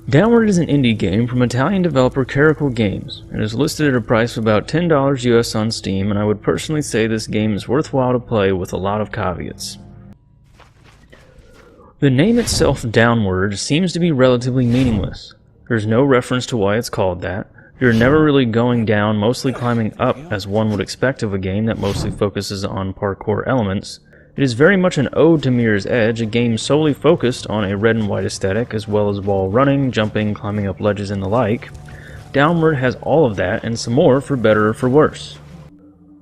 Downward is an indie game from Italian developer Caracal Games. It is listed at a price of about $10 US on Steam, and I would personally say this game is worthwhile to play with a lot of caveats. The name itself, Downward, seems to be relatively meaningless. There's no reference to why it's called that. You're never really going down, mostly climbing up, as one would expect of a game that mostly focuses on parkour elements. It is very much an ode to Mirror's Edge, a game solely focused on a red and white aesthetic, as well as wall running, jumping, climbing up ledges, and the like. Downward has all of that, and some more, for better or for worse.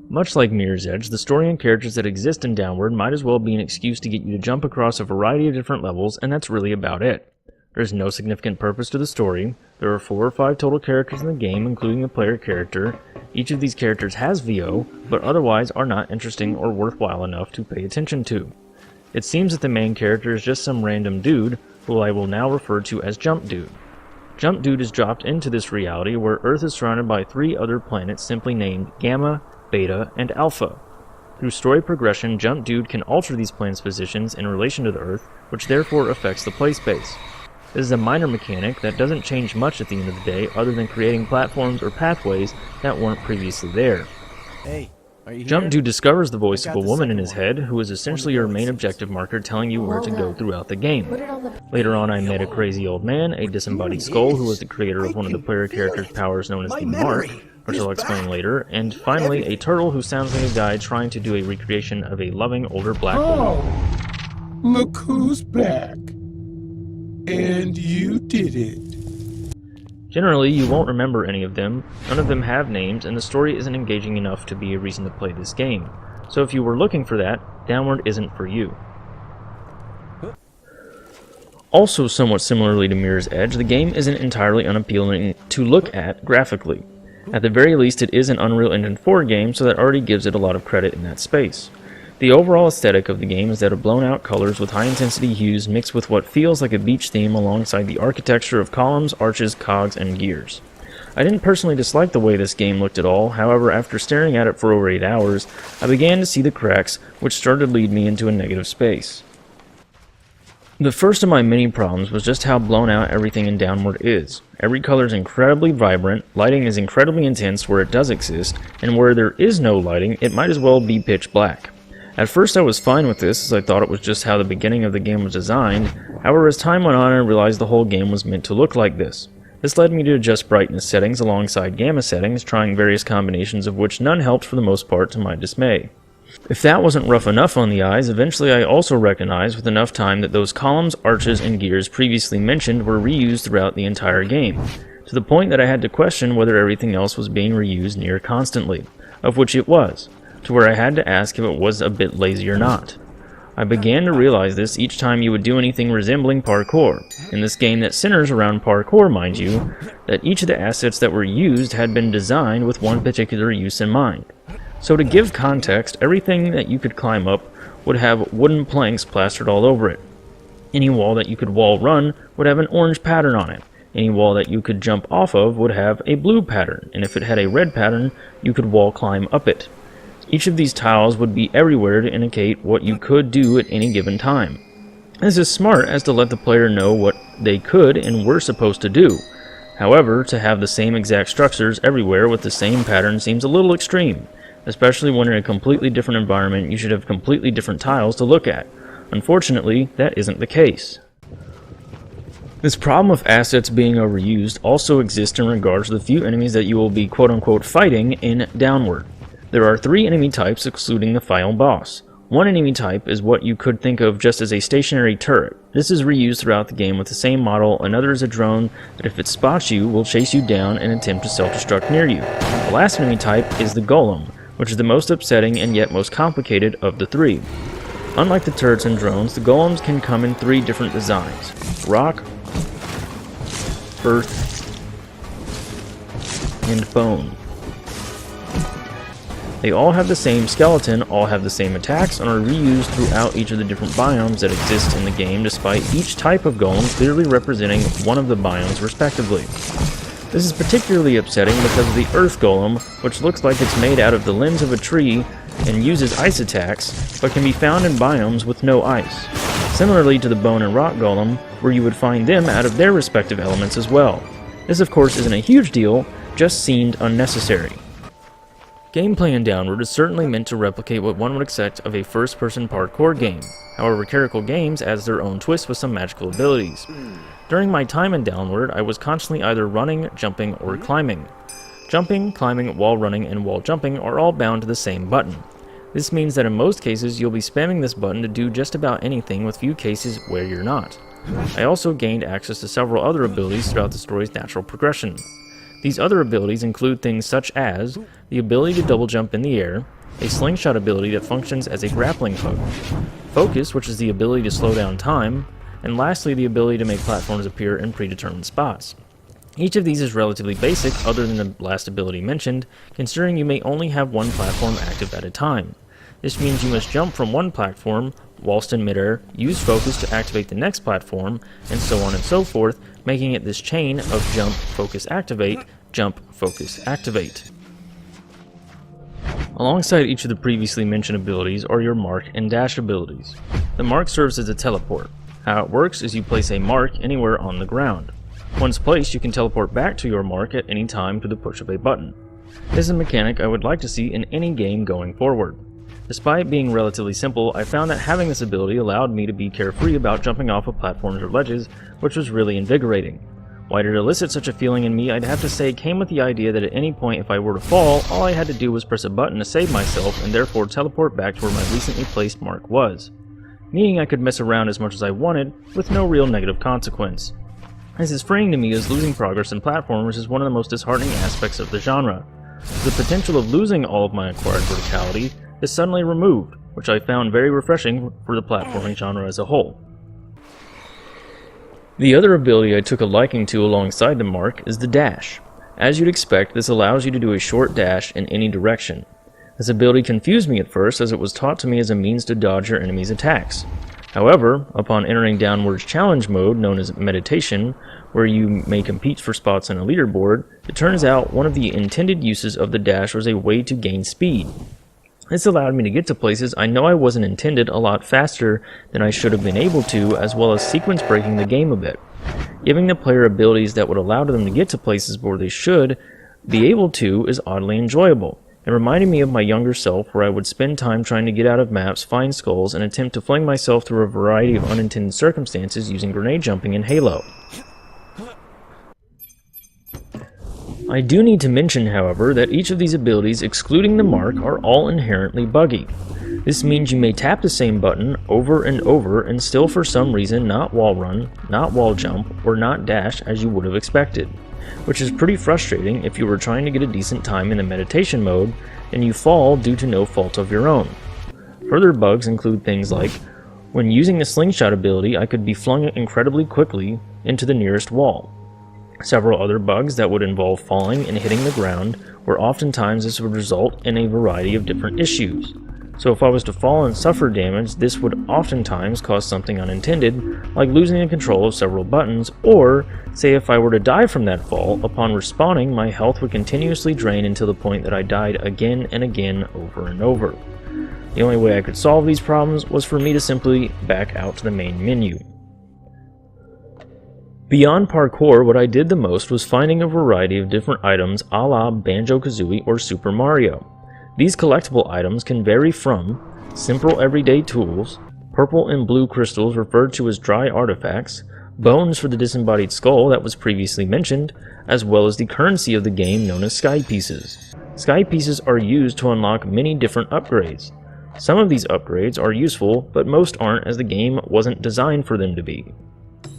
Much like Mirror's Edge, the story and characters that exist in Downward might as well be an excuse to get you to jump across a variety of different levels, and that's really about it. There's no significant purpose to the story. There are 4 or 5 total characters in the game, including the player character. Each of these characters has VO, but otherwise are not interesting or worthwhile enough to pay attention to. It seems that the main character is just some random dude, who I will now refer to as Jump Dude. Jump Dude is dropped into this reality where Earth is surrounded by 3 other planets simply named Gamma, Beta, and Alpha. Through story progression, Jump Dude can alter these planets' positions in relation to the Earth, which therefore affects the play space. This is a minor mechanic that doesn't change much at the end of the day, other than creating platforms or pathways that weren't previously there. Hey, are you Jump here? Dude discovers the voice of a the woman in second his one. head, who is essentially your main objective marker telling you where to go throughout the game. Later on, I met a crazy old man, a disembodied skull who was the creator of one of the player character's powers known as the Mark, which I'll explain later, and finally a turtle who sounds like a guy trying to do a recreation of a loving older black woman. Oh, look who's back. And you did it. Generally, you won't remember any of them, none of them have names, and the story isn't engaging enough to be a reason to play this game. So if you were looking for that, Downward isn't for you. Also somewhat similarly to Mirror's Edge, the game isn't entirely unappealing to look at graphically. At the very least, it is an Unreal Engine 4 game, so that already gives it a lot of credit in that space. The overall aesthetic of the game is that of blown-out colors with high-intensity hues mixed with what feels like a beach theme alongside the architecture of columns, arches, cogs, and gears. I didn't personally dislike the way this game looked at all, however, after staring at it for over 8 hours, I began to see the cracks, which started to lead me into a negative space. The first of my many problems was just how blown out everything in Downward is. Every color is incredibly vibrant, lighting is incredibly intense where it does exist, and where there is no lighting, it might as well be pitch black. At first I was fine with this, as I thought it was just how the beginning of the game was designed. However, as time went on, I realized the whole game was meant to look like this. This led me to adjust brightness settings alongside gamma settings, trying various combinations of which none helped for the most part to my dismay. If that wasn't rough enough on the eyes, eventually I also recognized with enough time that those columns, arches, and gears previously mentioned were reused throughout the entire game, to the point that I had to question whether everything else was being reused near constantly, of which it was, to where I had to ask if it was a bit lazy or not. I began to realize this each time you would do anything resembling parkour, in this game that centers around parkour, mind you, that each of the assets that were used had been designed with one particular use in mind. So to give context, everything that you could climb up would have wooden planks plastered all over it. Any wall that you could wall run would have an orange pattern on it. Any wall that you could jump off of would have a blue pattern, and if it had a red pattern, you could wall climb up it. Each of these tiles would be everywhere to indicate what you could do at any given time. This is smart as to let the player know what they could and were supposed to do. However, to have the same exact structures everywhere with the same pattern seems a little extreme, especially when in a completely different environment you should have completely different tiles to look at. Unfortunately, that isn't the case. This problem of assets being overused also exists in regards to the few enemies that you will be quote-unquote fighting in Downward. There are 3 enemy types excluding the final boss. One enemy type is what you could think of just as a stationary turret. This is reused throughout the game with the same model. Another is a drone that if it spots you will chase you down and attempt to self-destruct near you. The last enemy type is the Golem, which is the most upsetting and yet most complicated of the 3. Unlike the turrets and drones, the golems can come in 3 different designs: rock, earth, and bone. They all have the same skeleton, all have the same attacks, and are reused throughout each of the different biomes that exist in the game, despite each type of golem clearly representing one of the biomes respectively. This is particularly upsetting because of the earth golem, which looks like it's made out of the limbs of a tree and uses ice attacks, but can be found in biomes with no ice. Similarly to the bone and rock golem, where you would find them out of their respective elements as well. This of course isn't a huge deal, just seemed unnecessary. Gameplay in Downward is certainly meant to replicate what one would expect of a first-person parkour game. However, Caracal Games adds their own twist with some magical abilities. During my time in Downward, I was constantly either running, jumping, or climbing. Jumping, climbing, wall running, and wall jumping are all bound to the same button. This means that in most cases you'll be spamming this button to do just about anything, with few cases where you're not. I also gained access to several other abilities throughout the story's natural progression. These other abilities include things such as the ability to double jump in the air, a slingshot ability that functions as a grappling hook, focus, which is the ability to slow down time, and lastly the ability to make platforms appear in predetermined spots. Each of these is relatively basic other than the last ability mentioned, considering you may only have one platform active at a time. This means you must jump from one platform whilst in midair, use focus to activate the next platform, and so on and so forth, making it this chain of jump, focus, activate, jump, focus, activate. Alongside each of the previously mentioned abilities are your mark and dash abilities. The mark serves as a teleport. How it works is you place a mark anywhere on the ground. Once placed, you can teleport back to your mark at any time to the push of a button. This is a mechanic I would like to see in any game going forward. Despite being relatively simple, I found that having this ability allowed me to be carefree about jumping off of platforms or ledges, which was really invigorating. Why did it elicit such a feeling in me? I'd have to say came with the idea that at any point if I were to fall, all I had to do was press a button to save myself and therefore teleport back to where my recently placed mark was. Meaning I could mess around as much as I wanted, with no real negative consequence. This is freeing to me as losing progress in platformers is one of the most disheartening aspects of the genre. The potential of losing all of my acquired verticality is suddenly removed, which I found very refreshing for the platforming genre as a whole. The other ability I took a liking to alongside the mark is the dash. As you'd expect, this allows you to do a short dash in any direction. This ability confused me at first as it was taught to me as a means to dodge your enemy's attacks. However, upon entering Downward's challenge mode known as meditation, where you may compete for spots on a leaderboard, it turns out one of the intended uses of the dash was a way to gain speed. This allowed me to get to places I know I wasn't intended a lot faster than I should have been able to, as well as sequence breaking the game a bit. Giving the player abilities that would allow them to get to places where they should be able to is oddly enjoyable. It reminded me of my younger self, where I would spend time trying to get out of maps, find skulls, and attempt to fling myself through a variety of unintended circumstances using grenade jumping in Halo. I do need to mention, however, that each of these abilities, excluding the mark, are all inherently buggy. This means you may tap the same button over and over and still for some reason not wall run, not wall jump, or not dash as you would have expected, which is pretty frustrating if you were trying to get a decent time in the meditation mode and you fall due to no fault of your own. Further bugs include things like, when using the slingshot ability, I could be flung incredibly quickly into the nearest wall. Several other bugs that would involve falling and hitting the ground, where oftentimes this would result in a variety of different issues. So if I was to fall and suffer damage, this would oftentimes cause something unintended, like losing the control of several buttons, or, say if I were to die from that fall, upon respawning my health would continuously drain until the point that I died again and again over and over. The only way I could solve these problems was for me to simply back out to the main menu. Beyond parkour, what I did the most was finding a variety of different items a la Banjo-Kazooie or Super Mario. These collectible items can vary from simple everyday tools, purple and blue crystals referred to as dry artifacts, bones for the disembodied skull that was previously mentioned, as well as the currency of the game known as sky pieces. Sky pieces are used to unlock many different upgrades. Some of these upgrades are useful, but most aren't, as the game wasn't designed for them to be.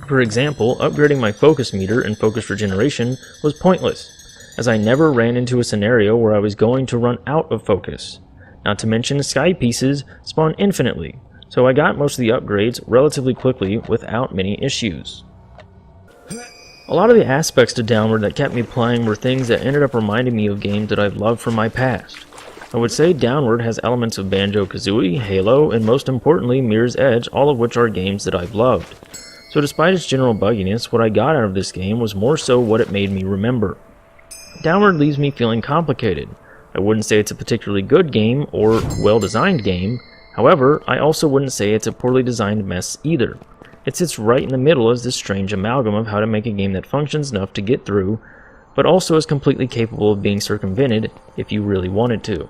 For example, upgrading my focus meter and focus regeneration was pointless, as I never ran into a scenario where I was going to run out of focus. Not to mention, sky pieces spawn infinitely, so I got most of the upgrades relatively quickly without many issues. A lot of the aspects to Downward that kept me playing were things that ended up reminding me of games that I've loved from my past. I would say Downward has elements of Banjo-Kazooie, Halo, and most importantly Mirror's Edge, all of which are games that I've loved. So despite its general bugginess, what I got out of this game was more so what it made me remember. Downward leaves me feeling complicated. I wouldn't say it's a particularly good game or well-designed game. However, I also wouldn't say it's a poorly designed mess either. It sits right in the middle as this strange amalgam of how to make a game that functions enough to get through, but also is completely capable of being circumvented if you really wanted to.